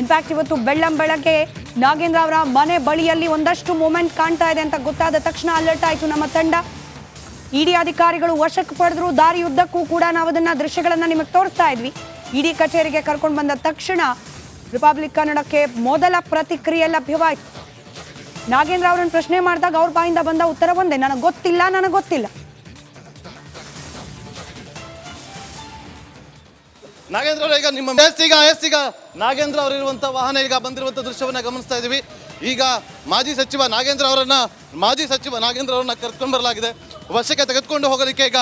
In fact ಇವತ್ತು ಬೆಳ್ಳಂಬೆಳಗ್ಗೆ ನಾಗೇಂದ್ರ ಅವರ ಮನೆ ಬಳಿಯಲ್ಲಿ ಒಂದಷ್ಟು ಮೂಮೆಂಟ್ ಕಾಣ್ತಾ ಇದೆ ಅಂತ ಗೊತ್ತಾದ ತಕ್ಷಣ ಅಲರ್ಟ್ ಆಯಿತು ನಮ್ಮ ತಂಡ. ಇಡಿ ಅಧಿಕಾರಿಗಳು ವಶಕ್ಕೆ ಪಡೆದ್ರು. ದಾರಿಯುದ್ದಕ್ಕೂ ಕೂಡ ನಾವು ಅದನ್ನ ದೃಶ್ಯಗಳನ್ನ ನಿಮಗೆ ತೋರಿಸ್ತಾ ಇದ್ವಿ. ಇಡಿ ಕಚೇರಿಗೆ ಕರ್ಕೊಂಡು ಬಂದ ತಕ್ಷಣ ರಿಪಬ್ಲಿಕ್ ಕನ್ನಡಕ್ಕೆ ಮೊದಲ ಪ್ರತಿಕ್ರಿಯೆ ಲಭ್ಯವಾಯಿತು. ನಾಗೇಂದ್ರ ಅವರನ್ನು ಪ್ರಶ್ನೆ ಮಾಡಿದಾಗ ಅವ್ರ ಬಾಯಿಂದ ಬಂದ ಉತ್ತರ ಒಂದೇ, ನನಗೆ ಗೊತ್ತಿಲ್ಲ. ನಾಗೇಂದ್ರ ಅವರು ಈಗ ನಿಮ್ಮ ಈಗ ನಾಗೇಂದ್ರ ಅವರು ಇರುವಂತ ವಾಹನ ಈಗ ಬಂದಿರುವಂತ ದೃಶ್ಯವನ್ನ ಗಮನಿಸ್ತಾ ಇದ್ದೀವಿ. ಈಗ ಮಾಜಿ ಸಚಿವ ನಾಗೇಂದ್ರ ಅವರನ್ನ ಕರ್ಕೊಂಡು ಬರಲಾಗಿದೆ. ವಶಕ್ಕೆ ತೆಗೆದುಕೊಂಡು ಹೋಗೋದಕ್ಕೆ ಈಗ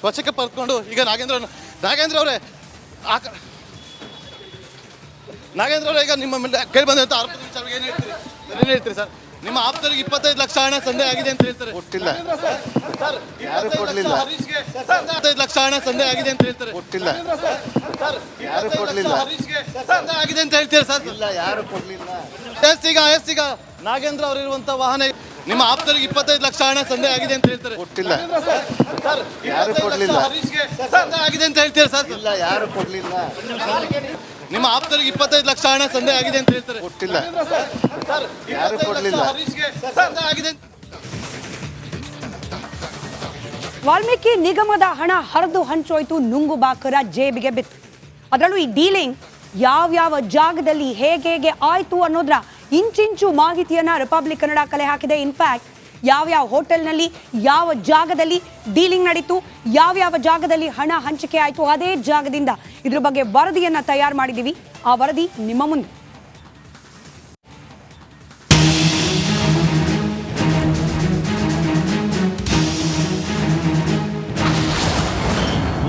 ವಶಕ್ಕೆ ಪಡೆದುಕೊಂಡು ಈಗ ನಾಗೇಂದ್ರ ಅವರೇ ಈಗ ನಿಮ್ಮ ಕೇಳಿ ಬಂದಂತ ಆರೋಪದ ವಿಚಾರ ಏನ್ ಹೇಳ್ತೀರಿ ಸರ್? ನಿಮ್ಮ ಆಪ್ತರಿಗೆ 25 ಲಕ್ಷ ಹಣ ಸಂದೇಹ ಆಗಿದೆ ಅಂತ ಹೇಳ್ತಾರೆ. ಕೊಟ್ಟಿಲ್ಲ, ಯಾರು ಕೊಡ್ಲಿಲ್ಲ. 25 ಲಕ್ಷ ಹಣ ಸಂದೇಹ ಆಗಿದೆ ಅಂತ ಹೇಳ್ತಾರೆ. ಕೊಟ್ಟಿಲ್ಲ, ಯಾರು ಕೊಡ್ಲಿಲ್ಲ. ಆಗಿದೆ ಅಂತ ಹೇಳ್ತೀರಾ ಸರ್? ಇಲ್ಲ, ಯಾರು ಕೊಡ್ಲಿಲ್ಲ. ಈಗ ನಾಗೇಂದ್ರ ಅವರು ಇರುವಂತ ವಾಹನ ನಿಮ್ಮ ಆಪ್ತರಿಗೆ 25 ಲಕ್ಷ ಹಣ ಸಂದೇಹ ಆಗಿದೆ ಅಂತ ಹೇಳ್ತಾರೆ. ಕೊಟ್ಟಿಲ್ಲ, ಯಾರು ಕೊಡ್ಲಿಲ್ಲ. ಆಗಿದೆ ಅಂತ ಹೇಳ್ತೀರಾ ಸರ್? ಇಲ್ಲ, ಯಾರು ಕೊಡ್ಲಿಲ್ಲ. ನಿಮ್ಮ ಆಪ್ತರಿಗೆ 25 ಲಕ್ಷ ಹಣ ಸಂದೇಹ ಆಗಿದೆ ಅಂತ ಹೇಳ್ತಾರೆ. ಕೊಟ್ಟಿಲ್ಲ, ಯಾರು ಕೊಡ್ಲಿಲ್ಲ. ಆಗಿದೆ. ವಾಲ್ಮೀಕಿ ನಿಗಮದ ಹಣ ಹರಿದು ಹಂಚೋಯ್ತು, ನುಂಗುಬಾಕರ ಜೇಬಿಗೆ ಬಿತ್ತು. ಅದರಲ್ಲೂ ಈ ಡೀಲಿಂಗ್ ಯಾವ್ಯಾವ ಜಾಗದಲ್ಲಿ ಹೇಗೆ ಆಯ್ತು ಅನ್ನೋದ್ರ ಇಂಚಿಂಚು ಮಾಹಿತಿಯನ್ನ ರಿಪಬ್ಲಿಕ್ ಕನ್ನಡ ಕಲೆ ಹಾಕಿದೆ. ಇನ್ಫ್ಯಾಕ್ಟ್ ಯಾವ್ಯಾವ ಹೋಟೆಲ್ನಲ್ಲಿ ಯಾವ ಜಾಗದಲ್ಲಿ ಡೀಲಿಂಗ್ ನಡೀತು, ಯಾವ್ಯಾವ ಜಾಗದಲ್ಲಿ ಹಣ ಹಂಚಿಕೆ ಆಯಿತು, ಅದೇ ಜಾಗದಿಂದ ಇದ್ರ ಬಗ್ಗೆ ವರದಿಯನ್ನ ತಯಾರು ಮಾಡಿದ್ದೀವಿ. ಆ ವರದಿ ನಿಮ್ಮ ಮುಂದೆ.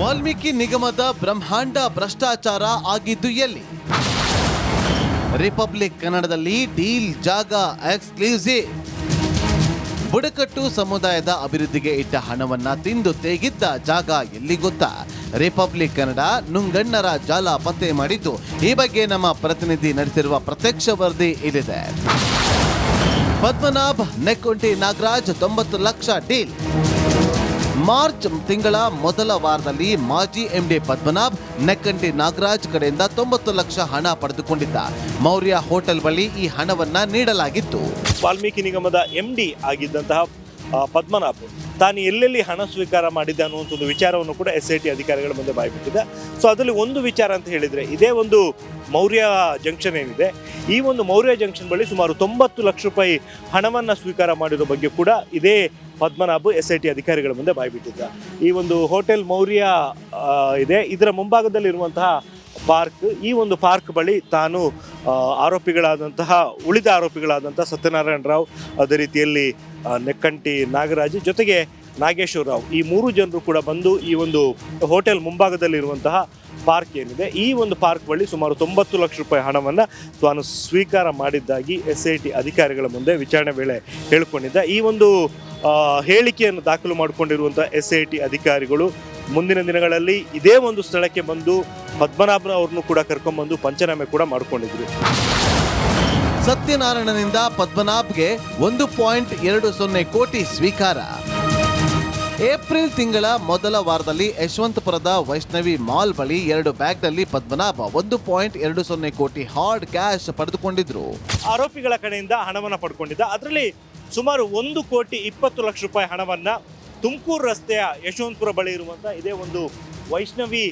ವಾಲ್ಮೀಕಿ ನಿಗಮದ ಬ್ರಹ್ಮಾಂಡ ಭ್ರಷ್ಟಾಚಾರ ಆಗಿದ್ದು ಎಲ್ಲಿ? ರಿಪಬ್ಲಿಕ್ ಕನ್ನಡದಲ್ಲಿ ಡೀಲ್ ಜಾಗ ಎಕ್ಸ್ಕ್ಲೂಸಿವ್. ಬುಡಕಟ್ಟು ಸಮುದಾಯದ ಅಭಿವೃದ್ಧಿಗೆ ಇಟ್ಟ ಹಣವನ್ನ ತಿಂದು ತೇಗಿದ್ದ ಜಾಗ ಎಲ್ಲಿ ಗೊತ್ತಾ? ರಿಪಬ್ಲಿಕ್ ಕನ್ನಡ ನುಂಗಣ್ಣರ ಜಾಲ ಪತ್ತೆ ಮಾಡಿದ್ದು. ಈ ಬಗ್ಗೆ ನಮ್ಮ ಪ್ರತಿನಿಧಿ ನಡೆಸಿರುವ ಪ್ರತ್ಯಕ್ಷ ವರದಿ ಇಲ್ಲಿದೆ. ಪದ್ಮನಾಭ್ ನೆಕ್ಕೊಂಟಿ ನಾಗರಾಜ್ 90 ಲಕ್ಷ ಡೀಲ್. ಮಾರ್ಚ್ ತಿಂಗಳ ಮೊದಲ ವಾರದಲ್ಲಿ ಮಾಜಿ ಎಂಡಿ ಪದ್ಮನಾಭ್ ನೆಕ್ಕಂಟಿ ನಾಗರಾಜ್ ಕಡೆಯಿಂದ 90 ಲಕ್ಷ ಹಣ ಪಡೆದುಕೊಂಡಿದ್ದ. ಮೌರ್ಯ ಹೋಟೆಲ್ ಬಳಿ ಈ ಹಣವನ್ನ ನೀಡಲಾಗಿತ್ತು. ವಾಲ್ಮೀಕಿ ನಿಗಮದ ಎಂಡಿ ಆಗಿದ್ದಂತಹ ಪದ್ಮನಾಭ್ ತಾನು ಎಲ್ಲೆಲ್ಲಿ ಹಣ ಸ್ವೀಕಾರ ಮಾಡಿದ್ದ ಅನ್ನುವಂಥ ಒಂದು ವಿಚಾರವನ್ನು ಕೂಡ SIT ಅಧಿಕಾರಿಗಳ ಮುಂದೆ ಬಾಯ್ಬಿಟ್ಟಿದೆ. ಸೊ ಅದರಲ್ಲಿ ಒಂದು ವಿಚಾರ ಅಂತ ಹೇಳಿದರೆ, ಇದೇ ಒಂದು ಮೌರ್ಯ ಜಂಕ್ಷನ್ ಏನಿದೆ, ಈ ಒಂದು ಮೌರ್ಯ ಜಂಕ್ಷನ್ ಬಳಿ ಸುಮಾರು 90 ಲಕ್ಷ ರೂಪಾಯಿ ಹಣವನ್ನು ಸ್ವೀಕಾರ ಮಾಡಿರೋ ಬಗ್ಗೆ ಕೂಡ ಇದೇ ಪದ್ಮನಾಭ್ SIT ಅಧಿಕಾರಿಗಳ ಮುಂದೆ ಬಾಯ್ಬಿಟ್ಟಿದ್ದ. ಈ ಒಂದು ಹೋಟೆಲ್ ಮೌರ್ಯ ಇದೆ, ಇದರ ಮುಂಭಾಗದಲ್ಲಿರುವಂತಹ ಪಾರ್ಕ್, ಈ ಒಂದು ಪಾರ್ಕ್ ಬಳಿ ತಾನು ಉಳಿದ ಆರೋಪಿಗಳಾದಂತಹ ಸತ್ಯನಾರಾಯಣ ರಾವ್, ಅದೇ ರೀತಿಯಲ್ಲಿ ನೆಕ್ಕಂಟಿ ನಾಗರಾಜ್ ಜೊತೆಗೆ ನಾಗೇಶ್ವರ ರಾವ್, ಈ 3 ಜನರು ಕೂಡ ಬಂದು ಈ ಒಂದು ಹೋಟೆಲ್ ಮುಂಭಾಗದಲ್ಲಿರುವಂತಹ ಪಾರ್ಕ್ ಏನಿದೆ, ಈ ಒಂದು ಪಾರ್ಕ್ ಬಳಿ ಸುಮಾರು 90 ಲಕ್ಷ ರೂಪಾಯಿ ಹಣವನ್ನು ತಾನು ಸ್ವೀಕಾರ ಮಾಡಿದ್ದಾಗಿ SIT ಅಧಿಕಾರಿಗಳ ಮುಂದೆ ವಿಚಾರಣೆ ವೇಳೆ ಹೇಳಿಕೊಂಡಿದ್ದ. ಈ ಒಂದು ಹೇಳಿಕೆಯನ್ನು ದಾಖಲು ಮಾಡಿಕೊಂಡಿರುವಂಥ SIT ಅಧಿಕಾರಿಗಳು ಮುಂದಿನ ದಿನಗಳಲ್ಲಿ ಇದೇ ಒಂದು ಸ್ಥಳಕ್ಕೆ ಬಂದು ಪದ್ಮನಾಭನ ಅವ್ರನ್ನು ಕೂಡ ಕರ್ಕೊಂಡ್ಬಂದು ಪಂಚನಾಮೆ ಕೂಡ ಮಾಡಿಕೊಂಡಿದ್ರು. ಸತ್ಯನಾರಾಯಣನಿಂದ ಪದ್ಮನಾಭ್ಗೆ 1.20 ಕೋಟಿ ಸ್ವೀಕಾರ. ಏಪ್ರಿಲ್ ತಿಂಗಳ ಮೊದಲ ವಾರದಲ್ಲಿ ಯಶವಂತಪುರದ ವೈಷ್ಣವಿ ಮಾಲ್ ಬಳಿ 2 ಬ್ಯಾಗ್ನಲ್ಲಿ ಪದ್ಮನಾಭ 1.20 ಕೋಟಿ ಹಾರ್ಡ್ ಕ್ಯಾಶ್ ಪಡೆದುಕೊಂಡಿದ್ರು. ಆರೋಪಿಗಳ ಕಡೆಯಿಂದ ಹಣವನ್ನು ಪಡ್ಕೊಂಡಿದ್ದ. ಅದರಲ್ಲಿ ಸುಮಾರು 1.20 ಕೋಟಿ ರೂಪಾಯಿ ಹಣವನ್ನು ತುಮಕೂರು ರಸ್ತೆಯ ಯಶವಂತಪುರ ಬಳಿ ಇರುವಂಥ ಇದೇ ಒಂದು ವೈಷ್ಣವಿ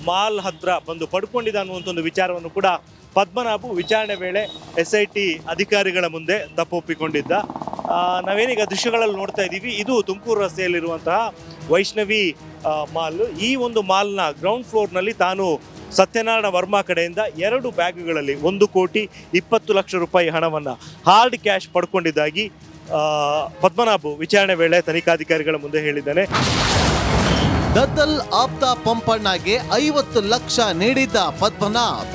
ಮಾಲ್ ಹತ್ರ ಬಂದು ಪಡ್ಕೊಂಡಿದ್ದ ಅನ್ನುವಂಥ ಒಂದು ವಿಚಾರವನ್ನು ಕೂಡ ಪದ್ಮನಾಭು ವಿಚಾರಣೆ ವೇಳೆ SIT ಅಧಿಕಾರಿಗಳ ಮುಂದೆ ತಪ್ಪೊಪ್ಪಿಕೊಂಡಿದ್ದ. ನಾವೇನೀಗ ದೃಶ್ಯಗಳಲ್ಲಿ ನೋಡ್ತಾ ಇದ್ದೀವಿ, ಇದು ತುಮಕೂರು ರಸ್ತೆಯಲ್ಲಿರುವಂತಹ ವೈಷ್ಣವಿ ಮಾಲ್. ಈ ಒಂದು ಮಾಲ್ನ ಗ್ರೌಂಡ್ ಫ್ಲೋರ್ನಲ್ಲಿ ತಾನು ಸತ್ಯನಾರಾಯಣ ವರ್ಮಾ ಕಡೆಯಿಂದ 2 ಬ್ಯಾಗ್ಗಳಲ್ಲಿ 1.20 ಕೋಟಿ ರೂಪಾಯಿ ಹಣವನ್ನು ಹಾರ್ಡ್ ಕ್ಯಾಶ್ ಪಡ್ಕೊಂಡಿದ್ದಾಗಿ ಪದ್ಮನಾಭ್ ವಿಚಾರಣೆ ವೇಳೆ ತನಿಖಾಧಿಕಾರಿಗಳ ಮುಂದೆ ಹೇಳಿದ್ದಾನೆ. ದದ್ದಲ್ ಆಪ್ತ ಪಂಪಣ್ಣಗೆ 50 ಲಕ್ಷ ನೀಡಿದ್ದ ಪದ್ಮನಾಭ್.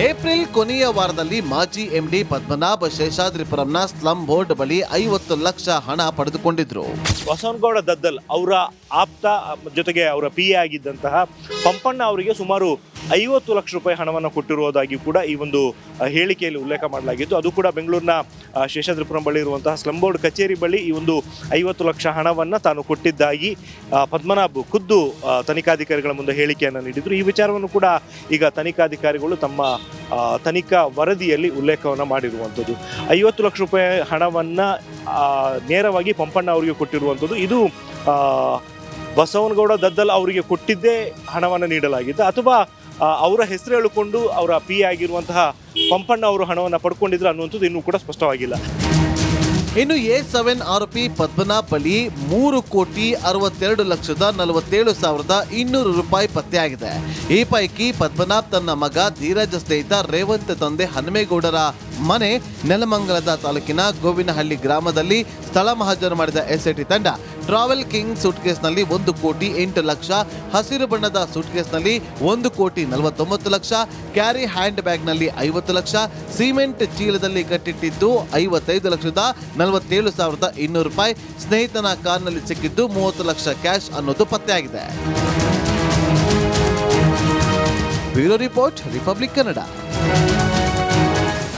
ಏಪ್ರಿಲ್ ಕೊನೆಯ ವಾರದಲ್ಲಿ ಮಾಜಿ MD ಪದ್ಮನಾಭ್ ಶೇಷಾದ್ರಿಪುರಂನ ಸ್ಲಂ ಬೋರ್ಡ್ ಬಳಿ 50 ಲಕ್ಷ ಹಣ ಪಡೆದುಕೊಂಡಿದ್ರು. ಬಸವನಗೌಡ ದದ್ದಲ್ ಅವರ ಆಪ್ತ ಜೊತೆಗೆ ಅವರ PA ಆಗಿದ್ದಂತಹ ಪಂಪಣ್ಣ ಅವರಿಗೆ ಸುಮಾರು 50 ಲಕ್ಷ ರೂಪಾಯಿ ಹಣವನ್ನು ಕೊಟ್ಟಿರುವುದಾಗಿ ಕೂಡ ಈ ಒಂದು ಹೇಳಿಕೆಯಲ್ಲಿ ಉಲ್ಲೇಖ ಮಾಡಲಾಗಿತ್ತು. ಅದು ಕೂಡ ಬೆಂಗಳೂರಿನ ಶೇಷಾದ್ರಿಪುರಂ ಬಳಿ ಇರುವಂತಹ ಸ್ಲಂ ಬೋರ್ಡ್ ಕಚೇರಿ ಬಳಿ ಈ ಒಂದು 50 ಲಕ್ಷ ಹಣವನ್ನು ತಾನು ಕೊಟ್ಟಿದ್ದಾಗಿ ಪದ್ಮನಾಭ್ ಖುದ್ದು ತನಿಖಾಧಿಕಾರಿಗಳ ಮುಂದೆ ಹೇಳಿಕೆಯನ್ನು ನೀಡಿದ್ರು. ಈ ವಿಚಾರವನ್ನು ಕೂಡ ಈಗ ತನಿಖಾಧಿಕಾರಿಗಳು ತಮ್ಮ ತನಿಖಾ ವರದಿಯಲ್ಲಿ ಉಲ್ಲೇಖವನ್ನು ಮಾಡಿರುವಂಥದ್ದು. 50 ಲಕ್ಷ ರೂಪಾಯಿ ಹಣವನ್ನು ನೇರವಾಗಿ ಪಂಪಣ್ಣ ಅವರಿಗೆ ಕೊಟ್ಟಿರುವಂಥದ್ದು. ಇದು ಬಸವನಗೌಡ ದದ್ದಲ್ ಅವರಿಗೆ ಕೊಟ್ಟಿದ್ದೇ ಹಣವನ್ನು ನೀಡಲಾಗಿದ್ದು, ಅಥವಾ ಅವರ ಹೆಸರು ಹೇಳಿಕೊಂಡು ಅವರ ಪಿ ಆಗಿರುವಂತಹ ಪಂಪಣ್ಣ ಅವರು ಹಣವನ್ನು ಪಡ್ಕೊಂಡಿದ್ರು ಅನ್ನುವಂಥದ್ದು ಇನ್ನೂ ಕೂಡ ಸ್ಪಷ್ಟವಾಗಿಲ್ಲ. ಇನ್ನು A7 ಆರೋಪಿ ಪದ್ಮನಾಭ್ ಬಳಿ 3,62,47,200 ರೂಪಾಯಿ ಪತ್ತೆಯಾಗಿದೆ. ಈ ಪೈಕಿ ಪದ್ಮನಾಭ್ ತನ್ನ ಮಗ ಧೀರಜ್ ಸ್ನೇಹಿತ ರೇವಂತ್ ತಂದೆ ಹನುಮೇಗೌಡರ ಮನೆ ನೆಲಮಂಗಲದ ತಾಲೂಕಿನ ಗೋವಿನಹಳ್ಳಿ ಗ್ರಾಮದಲ್ಲಿ ಸ್ಥಳ ಮಹಾಜರು ಮಾಡಿದ ಎಸ್ಐಟಿ ತಂಡ ಟ್ರಾವೆಲ್ ಕಿಂಗ್ ಸೂಟ್ಕೇಸ್ನಲ್ಲಿ 1,08,00,000, ಹಸಿರು ಬಣ್ಣದ ಸೂಟ್ಕೇಸ್ನಲ್ಲಿ 1,49,00,000, ಕ್ಯಾರಿ ಹ್ಯಾಂಡ್ ಬ್ಯಾಗ್ನಲ್ಲಿ 50 ಲಕ್ಷ, ಸಿಮೆಂಟ್ ಚೀಲದಲ್ಲಿ ಕಟ್ಟಿಟ್ಟಿದ್ದು 55,47,200 ರೂಪಾಯಿ, ಸ್ನೇಹಿತನ ಕಾರ್ನಲ್ಲಿ ಸಿಕ್ಕಿದ್ದು 30 ಲಕ್ಷ ಕ್ಯಾಶ್ ಅನ್ನೋದು ಪತ್ತೆಯಾಗಿದೆ. Bureau report, republic Kannada.